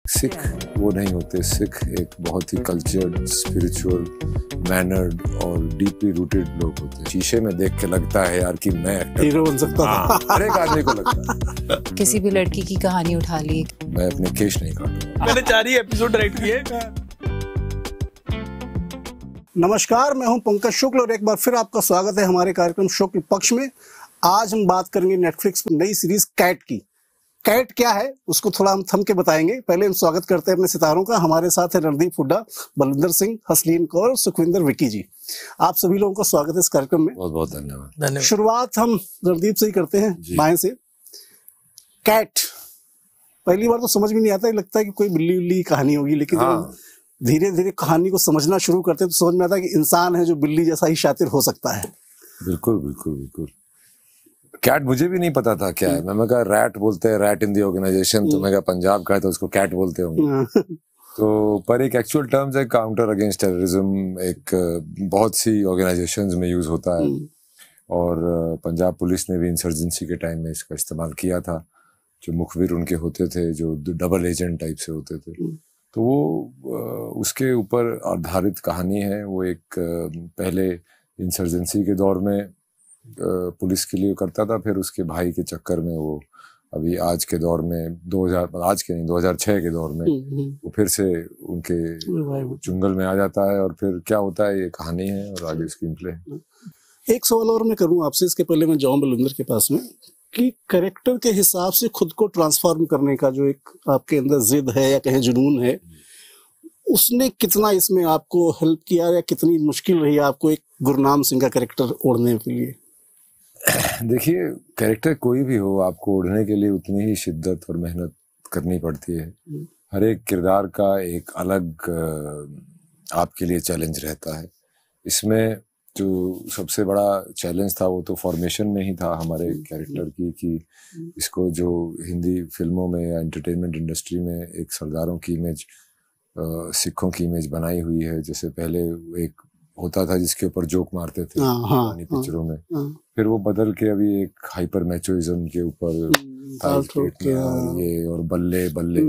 सिख वो नहीं होते। सिख एक बहुत ही कल्चर्ड, स्पिरिचुअल, मैनर्ड और डीपली रूटेड लोग होते हैं। शीशे में देख के लगता है यार कि मैं हीरो बन सकता हूं। हर एक आदमी को लगता है। किसी भी लड़की की कहानी उठा ली, मैं अपने केश नहीं काटूंगा। मैंने 4 ही एपिसोड डायरेक्ट किए। नमस्कार, मैं हूं पंकज शुक्ल और एक बार फिर आपका स्वागत है हमारे कार्यक्रम शुक्ल पक्ष में। आज हम बात करेंगे नेटफ्लिक्स पर नई सीरीज कैट की। कैट क्या है उसको थोड़ा हम थम के बताएंगे। पहले हम स्वागत करते हैं अपने सितारों का। हमारे साथ है रणदीप हुड्डा, बलविंदर सिंह, हसलीन कौर, सुखविंदर विक्की जी। आप सभी लोगों का स्वागत है इस कार्यक्रम में। बहुत बहुत धन्यवाद। शुरुआत हम रणदीप से ही करते हैं, बाएं से। कैट पहली बार तो समझ में नहीं आता, लगता है कि कोई बिल्ली उल्ली कहानी होगी, लेकिन धीरे धीरे कहानी को समझना शुरू करते हैं तो समझ में आता है कि इंसान है जो बिल्ली जैसा ही शातिर हो सकता है। बिल्कुल बिल्कुल बिल्कुल। कैट मुझे भी नहीं पता था क्या है। मैं कहा रैट बोलते हैं, रैट इन दी ऑर्गेनाइजेशन, तो मैं कहा पंजाब का है तो उसको कैट बोलते होंगे। तो पर एक एक्चुअल टर्म्स है, काउंटर अगेंस्ट टेररिज्म, एक बहुत सी ऑर्गेनाइजेशंस में यूज होता है। और पंजाब पुलिस ने भी इंसर्जेंसी के टाइम में इसका इस्तेमाल किया था। जो मुखबिर उनके होते थे, जो डबल एजेंट टाइप से होते थे, तो वो उसके ऊपर आधारित कहानी है। वो एक पहले इंसर्जेंसी के दौर में पुलिस के लिए करता था, फिर उसके भाई के चक्कर में वो अभी आज के दौर में 2006 के दौर में वो फिर से उनके चुंगल में आ जाता है। और फिर क्या होता है, ये कहानी है और आगे स्क्रीन प्ले है। एक सवाल और मैं करूं आपसे, इसके पहले मैं जाऊं बलविंदर के पास में, कि कैरेक्टर के हिसाब से खुद को ट्रांसफॉर्म करने का जो एक आपके अंदर जिद है या कहें जुनून है, उसने कितना इसमें आपको हेल्प किया या कितनी मुश्किल रही आपको एक गुरनाम सिंह का कैरेक्टर ओढ़ने के लिए? देखिए, कैरेक्टर कोई भी हो, आपको ओढ़ने के लिए उतनी ही शिद्दत और मेहनत करनी पड़ती है। हर एक किरदार का एक अलग आपके लिए चैलेंज रहता है। इसमें जो सबसे बड़ा चैलेंज था वो तो फॉर्मेशन में ही था हमारे कैरेक्टर की, कि इसको जो हिंदी फिल्मों में या एंटरटेनमेंट इंडस्ट्री में एक सरदारों की इमेज, सिखों की इमेज बनाई हुई है। जैसे पहले एक होता था जिसके ऊपर जोक मारते थे पुरानी पिक्चरों में, फिर वो बदल के अभी एक हाइपर मैचोइज्म के ऊपर ये और बल्ले बल्ले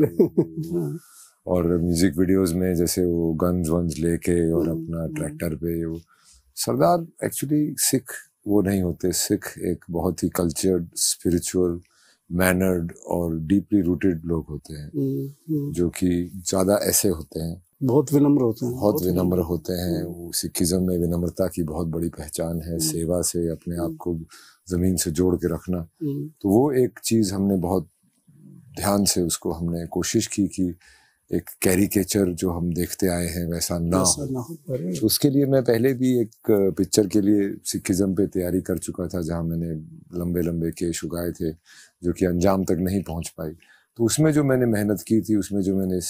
और म्यूजिक वीडियोस में जैसे वो गन्स वन्स लेके और अपना ट्रैक्टर पे वो सरदार एक्चुअली सिख वो नहीं होते। सिख एक बहुत ही कल्चर्ड, स्पिरिचुअल, मैनर्ड और डीपली रूटेड लोग होते हैं, जो कि ज्यादा ऐसे होते हैं, बहुत विनम्र होते हैं। बहुत विनम्र होते हैं। वो सिखिज्म में विनम्रता की बहुत बड़ी पहचान है। सेवा से अपने आप को जमीन से जोड़ के रखना, तो वो एक चीज हमने बहुत ध्यान से उसको हमने कोशिश की कि एक कैरिकेचर जो हम देखते आए हैं वैसा ना हो। तो उसके लिए मैं पहले भी एक पिक्चर के लिए सिखिज्म पे तैयारी कर चुका था, जहाँ मैंने लंबे लंबे केश उगाए थे जो कि अंजाम तक नहीं पहुंच पाई। तो उसमें जो मैंने मेहनत की थी, उसमें जो मैंने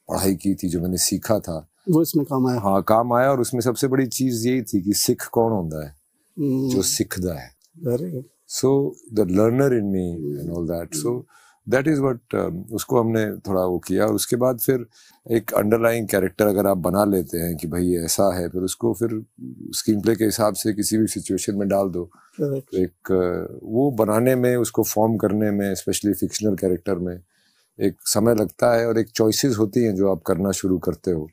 पढ़ाई की थी, जो मैंने सीखा था, वो इसमें काम आया। हाँ, काम आया। और उसमें सबसे बड़ी चीज यही थी कि सिख कौन होता है, जो सीखदा है। So the learner in me and all that, so that is what, उसको हमने थोड़ा वो किया। और उसके बाद फिर एक अंडरलाइंग कैरेक्टर अगर आप बना लेते हैं कि भाई ऐसा है, फिर उसको फिर स्क्रीन प्ले के हिसाब से किसी भी सिचुएशन में डाल दो। तो एक वो बनाने में, उसको फॉर्म करने में, स्पेशली फिक्शनल कैरेक्टर में एक समय लगता है और एक चॉइसेस होती हैं जो आप करना शुरू करते हो।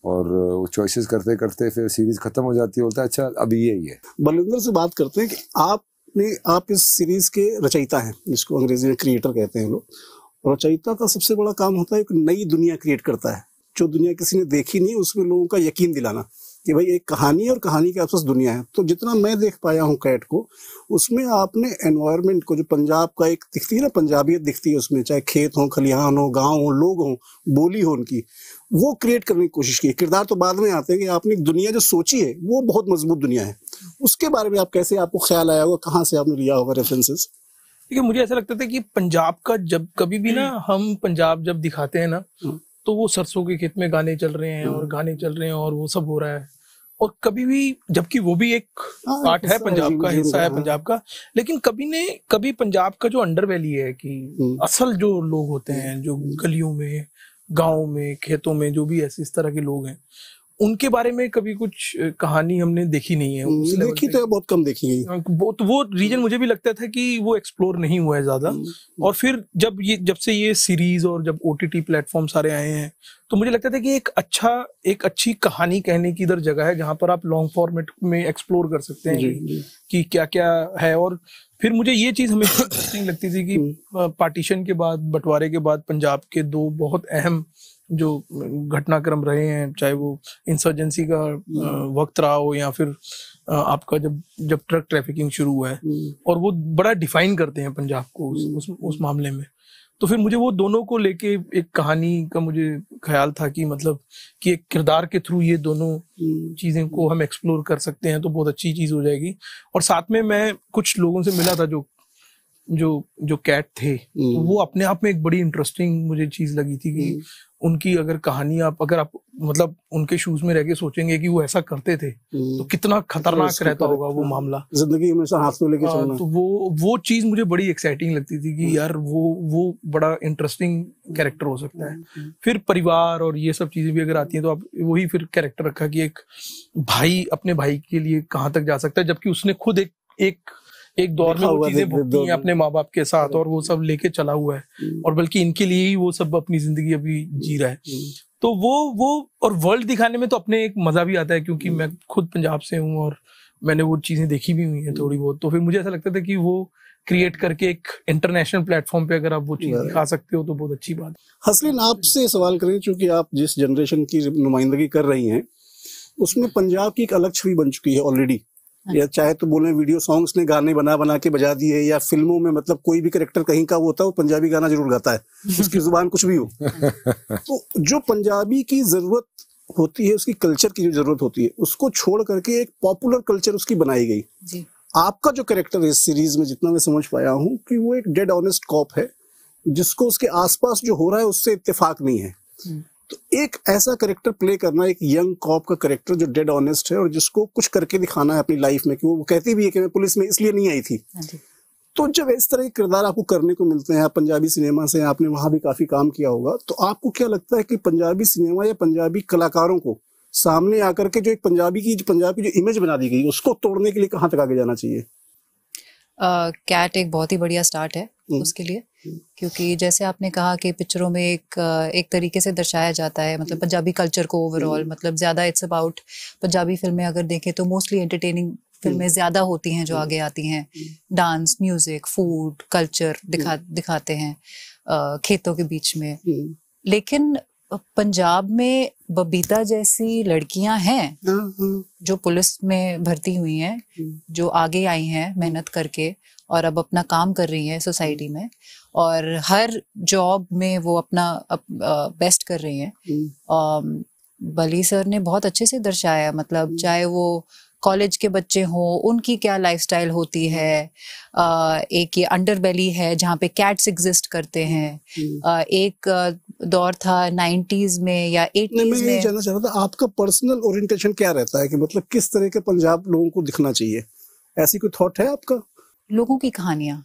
और वो चॉइसेस करते करते फिर सीरीज खत्म हो जाती है, बोलता है अच्छा अब यही है। बलविंदर से बात करते हैं कि आप इस सीरीज के रचयिता हैं, जिसको अंग्रेजी में क्रिएटर कहते हैं लोग। रचयिता का सबसे बड़ा काम होता है एक नई दुनिया क्रिएट करता है, जो दुनिया किसी ने देखी नहीं, उसमें लोगों का यकीन दिलाना कि भाई एक कहानी है और कहानी के आसपास दुनिया है। तो जितना मैं देख पाया हूँ कैट को, उसमें आपने एनवायरनमेंट को, जो पंजाब का एक दिखती है ना, पंजाबियत दिखती है उसमें, चाहे खेत हो, खलिहान हो, गाँव हो, लोग हों, बोली हो उनकी, वो क्रिएट करने की कोशिश की। किरदार तो बाद में आते हैं कि आपने एक दुनिया जो सोची है वो बहुत मजबूत दुनिया है। उसके बारे में आप कैसे, आपको ख्याल आया होगा, कहाँ से आपने लिया होगा रेफरेंसेस? देखिए, मुझे ऐसा लगता था कि पंजाब का जब कभी भी ना हम पंजाब जब दिखाते हैं ना, तो वो सरसों के खेत में गाने चल रहे हैं और गाने चल रहे हैं और वो सब हो रहा है। और कभी भी, जबकि वो भी एक पार्ट है पंजाब का, हिस्सा है पंजाब का, लेकिन कभी पंजाब का जो अंडरवैली है, कि असल जो लोग होते हैं, जो गलियों में, गाँव में, खेतों में, जो भी ऐसे इस तरह के लोग हैं, उनके बारे में कभी कुछ कहानी हमने देखी नहीं है उस लेवल देखी पे। तो बहुत कम देखी गई। वो रीजन मुझे भी लगता था कि वो एक्सप्लोर नहीं हुआ है ज्यादा। और फिर जब से ये सीरीज और जब OTT प्लेटफॉर्म सारे आए हैं, तो मुझे लगता था कि एक अच्छी कहानी कहने की इधर जगह है जहां पर आप लॉन्ग फॉर्मेट में एक्सप्लोर कर सकते हैं कि क्या क्या है। और फिर मुझे ये चीज हमेशा इंटरेस्टिंग लगती थी कि पार्टीशन के बाद, बंटवारे के बाद पंजाब के दो बहुत अहम जो घटनाक्रम रहे हैं, चाहे वो इंसर्जेंसी का वक्त रहा हो या फिर आपका जब ट्रक ट्रैफिकिंग शुरू हुआ है, और वो बड़ा डिफाइन करते हैं पंजाब को उस मामले में। तो फिर मुझे वो दोनों को लेके एक कहानी का मुझे ख्याल था कि मतलब कि एक किरदार के थ्रू ये दोनों चीजें को हम एक्सप्लोर कर सकते हैं तो बहुत अच्छी चीज हो जाएगी। और साथ में मैं कुछ लोगों से मिला था जो कैट थे, तो वो अपने आप में एक बड़ी इंटरेस्टिंग मुझे चीज लगी थी कि उनकी कहानी अगर आप मतलब उनके शूज में रह के सोचेंगे कि वो ऐसा करते थे तो कितना खतरनाक रहता होगा वो मामला, जिंदगी हमेशा हाथ में लेके चलना। तो वो चीज मुझे बड़ी एक्साइटिंग लगती थी कि यार वो बड़ा इंटरेस्टिंग कैरेक्टर हो सकता है। फिर परिवार और ये सब चीजें भी अगर आती हैं तो आप वही फिर कैरेक्टर रखा कि एक भाई अपने भाई के लिए कहाँ तक जा सकता है, जबकि उसने खुद एक दौर में वो चीजें भुगती हैं अपने माँ बाप के साथ और वो सब लेके चला हुआ है, और बल्कि इनके लिए ही वो सब अपनी जिंदगी अभी जी रहा है। तो वो और वर्ल्ड दिखाने में तो अपने एक मजा भी आता है, क्योंकि मैं खुद पंजाब से हूँ और मैंने वो चीजें देखी भी हुई हैं थोड़ी बहुत। तो फिर मुझे ऐसा लगता था कि वो क्रिएट करके एक इंटरनेशनल प्लेटफॉर्म पे अगर आप वो चीज दिखा सकते हो तो बहुत अच्छी बात है। हसलीन, आपसे सवाल करें, चूंकि आप जिस जनरेशन की नुमाइंदगी कर रही हैं उसमें पंजाब की एक अलग छवि बन चुकी है ऑलरेडी, या चाहे तो बोले वीडियो सॉन्ग्स ने गाने बना के बजा दिए, या फिल्मों में मतलब कोई भी कैरेक्टर कहीं का वो होता है वो पंजाबी गाना जरूर गाता है, उसकी जुबान कुछ भी हो। तो जो पंजाबी की जरूरत होती है, उसकी कल्चर की जो जरूरत होती है, उसको छोड़ करके एक पॉपुलर कल्चर उसकी बनाई गई जी। आपका जो कैरेक्टर है इस सीरीज में, जितना मैं समझ पाया हूँ, कि वो एक डेड ऑनेस्ट कॉप है जिसको उसके आसपास जो हो रहा है उससे इत्तेफाक नहीं है। तो एक ऐसा कैरेक्टर प्ले करना, एक यंग कॉप का कैरेक्टर जो डेड ऑनेस्ट है और जिसको कुछ करके दिखाना है अपनी लाइफ में, कि वो कहती भी है कि मैं पुलिस में इसलिए नहीं आई थी। तो जब इस तरह के किरदार आपको करने को मिलते हैं, पंजाबी सिनेमा से आपने वहां भी काफी काम किया होगा, तो आपको क्या लगता है कि पंजाबी सिनेमा या पंजाबी कलाकारों को सामने आकर के जो एक पंजाबी की जो इमेज बना दी गई उसको तोड़ने के लिए कहाँ तक आगे जाना चाहिए? कैट एक बहुत ही बढ़िया स्टार्ट है उसके लिए, क्योंकि जैसे आपने कहा कि पिक्चरों में एक तरीके से दर्शाया जाता है, मतलब पंजाबी कल्चर को ओवरऑल, मतलब ज्यादा इट्स अबाउट पंजाबी फिल्में अगर देखें तो मोस्टली एंटरटेनिंग फिल्में ज्यादा होती हैं जो आगे आती हैं। डांस, म्यूजिक, फूड, कल्चर दिखाते हैं खेतों के बीच में। लेकिन पंजाब में बबीता जैसी लड़कियां हैं जो पुलिस में भर्ती हुई हैं, जो आगे आई हैं मेहनत करके और अब अपना काम कर रही हैं सोसाइटी में, और हर जॉब में वो अपना बेस्ट कर रही हैं। बली सर ने बहुत अच्छे से दर्शाया, मतलब चाहे वो कॉलेज के बच्चे हों, उनकी क्या लाइफस्टाइल होती है। एक ये अंडरबेली है जहाँ पे कैट्स एग्जिस्ट करते हैं। एक दौर था 90s में या 80s में। जानना चाह रहा था आपका पर्सनल ओरिएंटेशन क्या रहता है, कि मतलब किस तरह के पंजाब लोगों को दिखना चाहिए, ऐसी कोई थॉट है आपका? लोगों की कहानियां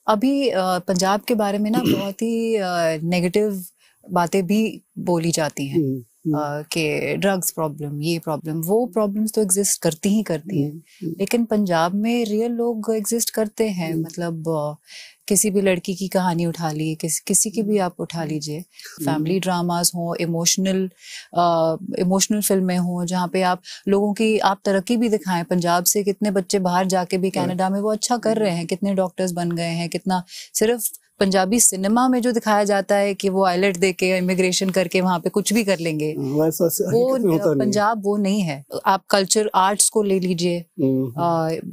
अभी पंजाब के बारे में ना बहुत ही नेगेटिव बातें भी बोली जाती हैं कि ड्रग्स प्रॉब्लम, ये प्रॉब्लम, वो प्रॉब्लम्स तो एग्जिस्ट करती हैं, लेकिन पंजाब में रियल लोग एग्जिस्ट करते हैं। मतलब किसी भी लड़की की कहानी उठा ली, किसी की भी आप उठा लीजिए, फैमिली ड्रामास हो, इमोशनल फिल्में हो, जहाँ पे आप लोगों की आप तरक्की भी दिखाएं। पंजाब से कितने बच्चे बाहर जाके भी कनाडा में वो अच्छा कर रहे हैं, कितने डॉक्टर्स बन गए हैं, कितना सिर्फ पंजाबी सिनेमा में जो दिखाया जाता है कि वो आइलेट दे के इमिग्रेशन करके वहां पे कुछ भी कर लेंगे, वो पंजाब वो नहीं है। आप कल्चर आर्ट्स को ले लीजिए,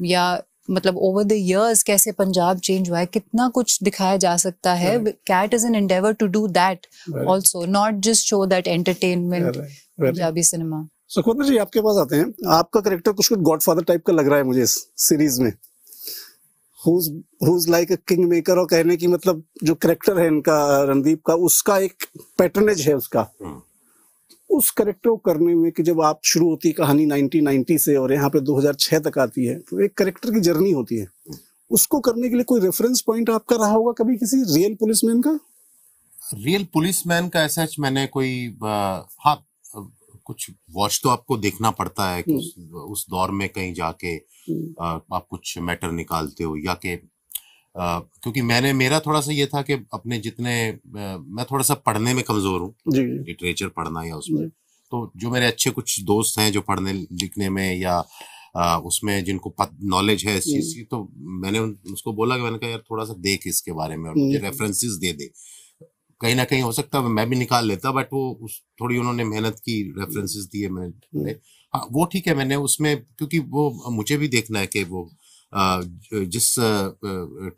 या मतलब ओवर द इयर्स कैसे पंजाब चेंज हुआ है, कितना कुछ दिखाया जा सकता है। Cat is an endeavour to do that also, not just show that entertainment Punjabi cinema. Sukhwinder ji, आपके पास आते हैं। आपका कैरेक्टर कुछ गॉडफादर टाइप का लग रहा है मुझे इस सीरीज में, who's like a king maker, और कहने की मतलब जो कैरेक्टर है इनका रणदीप का, उसका एक पैटर्नेज है उसका। उस कैरेक्टर को करने में कि जब आप शुरू होती कहानी 1990 से और यहाँ पे 2006 तक आती है, तो एक कैरेक्टर की जर्नी होती है। उसको करने के लिए कोई रेफरेंस पॉइंट आपका रहा होगा कभी किसी रियल पुलिसमैन का? रियल पुलिसमैन का ऐसा मैंने कोई हाँ कुछ वॉच तो आपको देखना पड़ता है कि उस दौर में कहीं जाके आप कुछ मैटर निकालते हो, या कि क्योंकि मेरा थोड़ा सा ये था कि अपने जितने मैं थोड़ा सा पढ़ने में कमजोर हूँ, लिटरेचर पढ़ना या उसमें, तो जो मेरे अच्छे कुछ दोस्त हैं जो पढ़ने लिखने में या उसमें जिनको नॉलेज है इस चीज की, तो मैंने उसको बोला कि मैंने कहा यार थोड़ा सा देख इसके बारे में और मुझे रेफरेंसेस दे दे, कहीं ना कहीं हो सकता है मैं भी निकाल लेता, बट वो थोड़ी उन्होंने मेहनत की, रेफरेंसेस दिए मैंने। हाँ वो ठीक है, मैंने उसमें क्योंकि वो मुझे भी देखना है कि वो जिस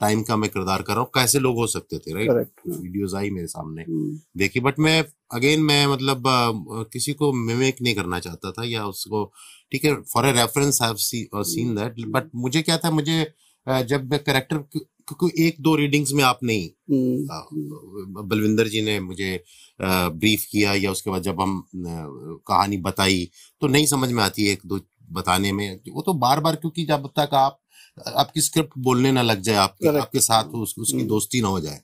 टाइम का मैं किरदार कर रहा हूँ कैसे लोग हो सकते थे, राइट। वीडियोस आई मेरे सामने देखी, बट मैं मतलब किसी को मिमिक नहीं करना चाहता था या उसको, ठीक है for a reference I have seen that, but मुझे क्या था, मुझे जब मैं कैरेक्टर, क्योंकि 1-2 रीडिंग्स में आप नहीं, बलविंदर जी ने मुझे ब्रीफ किया या उसके बाद जब हम कहानी बताई तो नहीं समझ में आती 1-2 बताने में, वो तो बार बार, क्योंकि जब तक आपकी स्क्रिप्ट बोलने ना लग जाए, आपके साथ उसकी दोस्ती ना हो जाए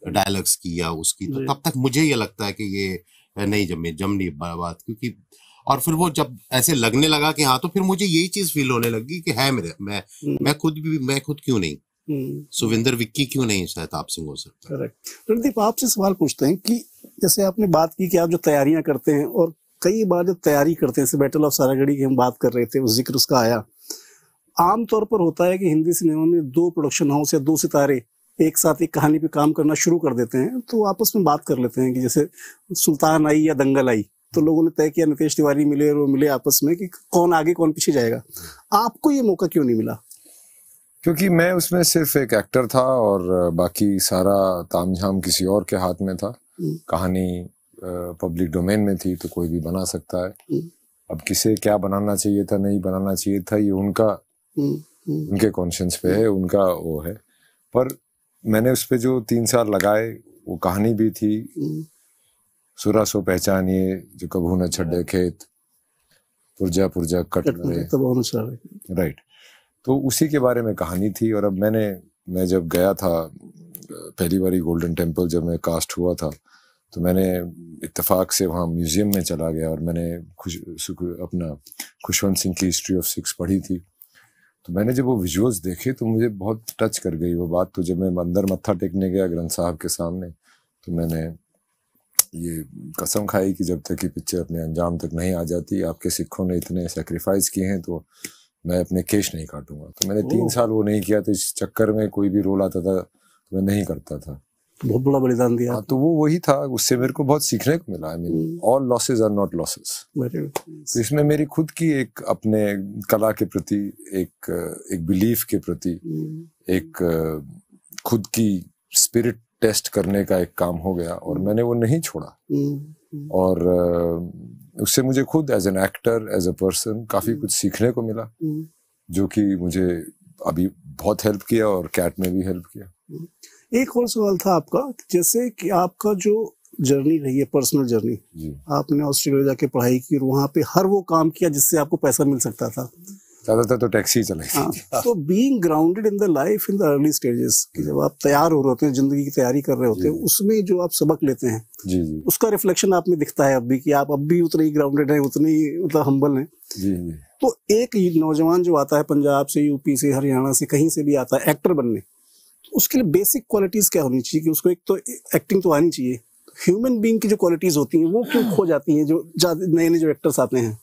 डायलॉग्स की या उसकी, तो तब तक मुझे ये लगता है कि ये नहीं जमनी बात, क्योंकि और फिर वो जब ऐसे लगने लगा कि हाँ, तो फिर मुझे यही चीज फील होने लगी कि है मैं खुद क्यों नहीं सुविंदर विक्की, क्यों नहीं शहताब सिंह हो सकता। करेक्ट। रणदीप, आपसे सवाल पूछते हैं कि जैसे आपने बात की कि आप जो तैयारियां करते हैं और कई बार जब तैयारी करते हैं, जैसे बैटल ऑफ सारागढ़ी की हम बात कर रहे थे, उस जिक्र उसका आया, आमतौर पर होता है कि हिंदी सिनेमा में 2 प्रोडक्शन हाउस या 2 सितारे एक साथ एक कहानी पे काम करना शुरू कर देते हैं, तो आपस में बात कर लेते हैं कि जैसे सुल्तान आई या दंगल आई, तो लोगों ने तय किया नितेश तिवारी मिले और वो मिले आपस में कि कौन आगे कौन पीछे जाएगा। आपको ये मौका क्यों नहीं मिला? क्योंकि मैं उसमें सिर्फ एक एक्टर था और बाकी सारा तामझाम किसी और के हाथ में था। कहानी पब्लिक डोमेन में थी तो कोई भी बना सकता है। अब किसे क्या बनाना चाहिए था, नहीं बनाना चाहिए था, ये उनके कॉन्शियंस पे है, उनका वो है। पर मैंने उस पे जो 3 साल लगाए, वो कहानी भी थी, सुरा सो पहचानिए, जो कभू न छड़े खेत, पुरजा पुरजा कट मरे, राइट। तो उसी के बारे में कहानी थी। और अब मैं जब गया था पहली बारी गोल्डन टेम्पल, जब मैं कास्ट हुआ था, तो मैंने इत्तेफाक से वहाँ म्यूजियम में चला गया और मैंने अपना खुशवंत सिंह की हिस्ट्री ऑफ 6 पढ़ी थी। तो मैंने जब वो विजुअल्स देखे तो मुझे बहुत टच कर गई वो बात। तो जब मैं अंदर मत्था टेकने गया ग्रंथ साहब के सामने, तो मैंने ये कसम खाई कि जब तक ये पिक्चर अपने अंजाम तक नहीं आ जाती, आपके सिखों ने इतने सेक्रीफाइस किए हैं, तो मैं अपने केश नहीं काटूंगा। तो मैंने 3 साल वो नहीं किया। तो इस चक्कर में कोई भी रोल आता था तो मैं नहीं करता था। बहुत बड़ा बलिदान दिया। तो वो वही था, उससे मेरे को बहुत सीखने को मिला। I mean all losses are not losses. तो इसमें मेरी खुद की एक अपने कला के प्रति एक बिलीफ के प्रति एक खुद की स्पिरिट टेस्ट करने का एक काम हो गया और मैंने वो नहीं छोड़ा। और उससे मुझे खुद as an actor, as a person काफी कुछ सीखने को मिला, जो कि मुझे अभी बहुत हेल्प किया और कैट में भी हेल्प किया। एक और सवाल था आपका, जैसे कि आपका जो जर्नी रही है, पर्सनल जर्नी, आपने ऑस्ट्रेलिया जाके पढ़ाई की और वहाँ पे हर वो काम किया जिससे आपको पैसा मिल सकता था। ज्यादातर तो टैक्सी चलाई। तो being grounded in the life in the early stages, कि जब आप तैयार हो रहे होते हैं, जिंदगी की तैयारी कर रहे होते हैं, उसमें जो आप सबक लेते हैं, जी, उसका रिफ्लेक्शन आप में दिखता है अब भी, कि आप अब भी उतने ही ग्राउंडेड हैं, उतने ही मतलब हम्बल हैं। जी। तो एक नौजवान जो आता है पंजाब से, यूपी से, हरियाणा से, कहीं से भी आता है एक्टर बनने, उसके लिए बेसिक क्वालिटीज क्या होनी चाहिए? कि उसको एक तो एक्टिंग तो आनी चाहिए, ह्यूमन बीइंग की जो क्वालिटीज होती हैं वो क्यों खो जाती हैं? जो नए जो एक्टर्स आते हैं,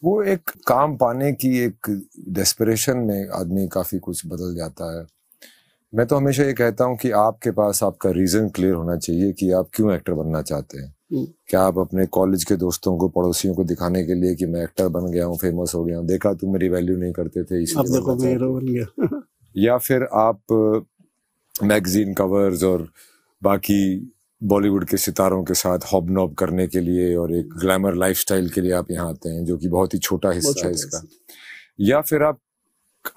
वो एक काम पाने की एक डेस्परेशन में आदमी काफी कुछ बदल जाता है। मैं तो हमेशा ये कहता हूँ कि आपके पास आपका रीजन क्लियर होना चाहिए कि आप क्यों एक्टर बनना चाहते हैं। क्या आप अपने कॉलेज के दोस्तों को, पड़ोसियों को दिखाने के लिए कि मैं एक्टर बन गया हूँ, फेमस हो गया हूँ, देखा तुम मेरी वैल्यू नहीं करते थे इसलिए बन गया। या फिर आप मैगजीन कवर्स और बाकी बॉलीवुड के सितारों के साथ हॉबनॉब करने के लिए और एक ग्लैमर लाइफस्टाइल के लिए आप यहाँ आते हैं, जो कि बहुत ही छोटा हिस्सा है इसका। या फिर आप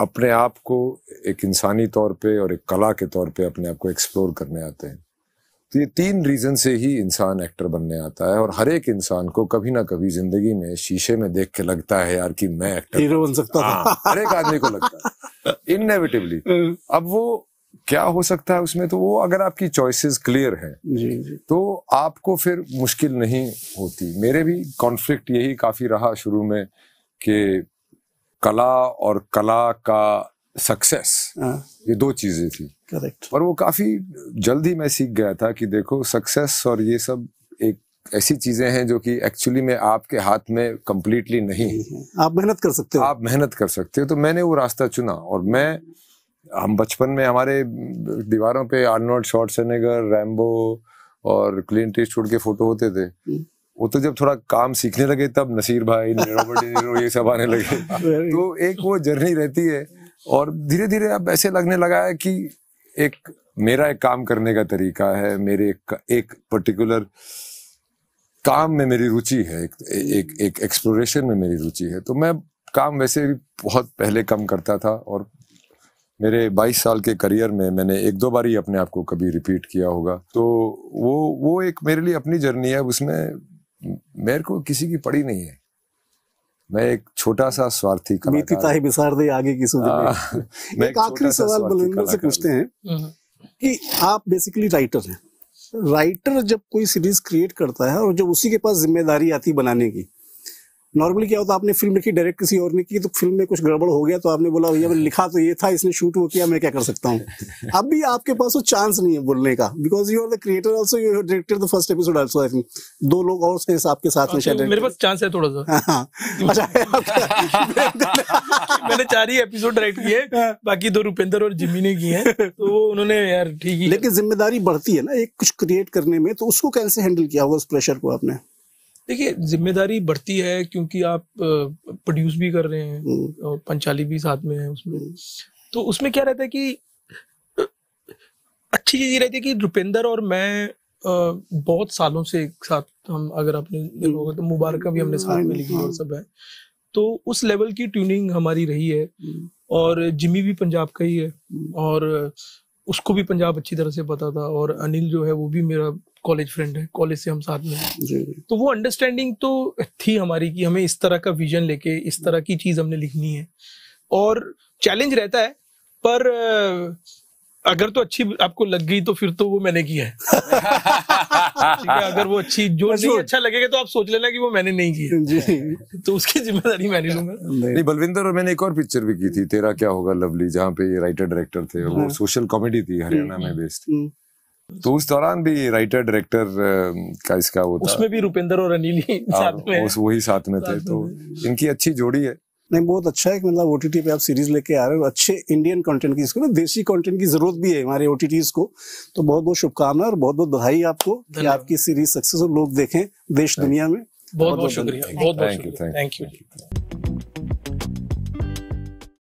अपने आप को एक इंसानी तौर पे और एक कला के तौर पे अपने आप को एक्सप्लोर करने आते हैं। तो ये 3 रीजन से ही इंसान एक्टर बनने आता है। और हर एक इंसान को कभी ना कभी जिंदगी में शीशे में देख के लगता है यार कि मैं एक्टर हीरो बन सकता था। हर एक आदमी को लगता है इनएविटेबली। अब वो क्या हो सकता है उसमें, तो वो अगर आपकी चॉइसेस क्लियर है जी। तो आपको फिर मुश्किल नहीं होती। मेरे भी कॉन्फ्लिक्ट यही काफी रहा शुरू में कि कला और कला का सक्सेस, ये दो चीजें थी। करेक्ट। पर वो काफी जल्द ही मैं सीख गया था कि देखो सक्सेस और ये सब एक ऐसी चीजें हैं जो कि एक्चुअली में आपके हाथ में कंप्लीटली नहीं है। आप मेहनत कर सकते हो, आप मेहनत कर सकते हो। तो मैंने वो रास्ता चुना। और हम बचपन में हमारे दीवारों पे आर्नोल्ड श्वार्ज़नेगर, रैम्बो और क्लिंट ईस्टवुड के फोटो होते थे। वो तो जब थोड़ा काम सीखने लगे तब नसीर भाई, रॉबर्ट डी नीरो, ये सब आने लगे। तो एक वो जर्नी रहती है। और धीरे धीरे अब ऐसे लगने लगा है कि मेरा एक काम करने का तरीका है, मेरे एक पर्टिकुलर काम में मेरी रुचि है, एक एक्सप्लोरेशन में मेरी रुचि है। तो मैं काम वैसे भी बहुत पहले कम करता था और मेरे 22 साल के करियर में मैंने 1-2 बार ही अपने आप को कभी रिपीट किया होगा। तो वो एक मेरे लिए अपनी जर्नी है, उसमें मेरे को किसी की पड़ी नहीं है। मैं एक छोटा सा स्वार्थी कलाकार आगे की सुन। एक आखिरी सवाल बलविंदर से पूछते हैं कि आप बेसिकली राइटर हैं। राइटर जब कोई सीरीज क्रिएट करता है और जब उसी के पास जिम्मेदारी आती बनाने की, नॉर्मली क्या होता है, आपने फिल्म लिखी, डायरेक्ट किसी और ने की, तो फिल्म में कुछ गड़बड़ हो गया तो आपने बोला भैया मैंने लिखा तो ये था, इसने शूट वो किया, मैं क्या कर सकता हूँ। अब भी आपके पास वो चांस नहीं है बोलने का, because you are the creator also, you have directed the first episode also. I think 2 लोग और थे आपके साथ में शायद। मेरे पास चांस है थोड़ा सा। अच्छा, मैंने 4 ही एपिसोड डायरेक्ट किए, बाकी 2 रुपेंद्र और जिमी ने किए हैं, तो वो उन्होंने यार ठीक ही। लेकिन जिम्मेदारी बढ़ती है ना एक कुछ क्रिएट करने में, तो उसको कैसे हैंडल किया होगा उस प्रेशर को आपने? देखिए, जिम्मेदारी बढ़ती है क्योंकि आप प्रोड्यूस भी कर रहे हैं और पंचाली भी साथ में है उसमें। तो उसमें क्या रहता है कि अच्छी चीज ये रहती है कि रुपेंद्र और मैं बहुत सालों से एक साथ, हम अगर आपने देखोगे तो मुबारका भी हमने साथ में लिखी और सब है, तो उस लेवल की ट्यूनिंग हमारी रही है। और जिमी भी पंजाब का ही है और उसको भी पंजाब अच्छी तरह से पता था। और अनिल जो है वो भी मेरा कॉलेज फ्रेंड है, कॉलेज से हम साथ में हैं। तो वो अंडरस्टैंडिंग तो थी हमारी कि हमें इस तरह का विजन लेके इस तरह की चीज हमने लिखनी है। और चैलेंज रहता है, पर अगर तो अच्छी आपको लग गई तो फिर तो वो मैंने किया है। ठीक है, अगर वो अच्छी जो नहीं अच्छा लगेगा तो आप सोच लेना कि वो मैंने नहीं किया, तो उसकी जिम्मेदारी मैं नहीं लूंगा। नहीं, बलविंदर और मैंने एक और पिक्चर भी की थी, तेरा क्या होगा लवली, जहाँ पे ये राइटर डायरेक्टर थे। वो सोशल कॉमेडी थी, हरियाणा में बेस्ड। तो उस दौरान भी राइटर डायरेक्टर का इसका वो था, उसमें भी रुपेंद्र और अनिल ही साथ में, वही साथ में थे। तो इनकी अच्छी जोड़ी है। नहीं, बहुत अच्छा है कि मतलब ओटीटी पे आप सीरीज लेके आ रहे हो, अच्छे इंडियन कंटेंट की, इसको ना देसी कंटेंट की जरूरत भी है हमारे ओटीटीज को। तो बहुत बहुत शुभकामनाएं और बहुत बहुत बधाई आपको कि आपकी सीरीज सक्सेसफुल लोग देखें देश दुनिया में। बहुत बहुत शुक्रिया, बहुत बहुत शुक्रिया, थैंक यू।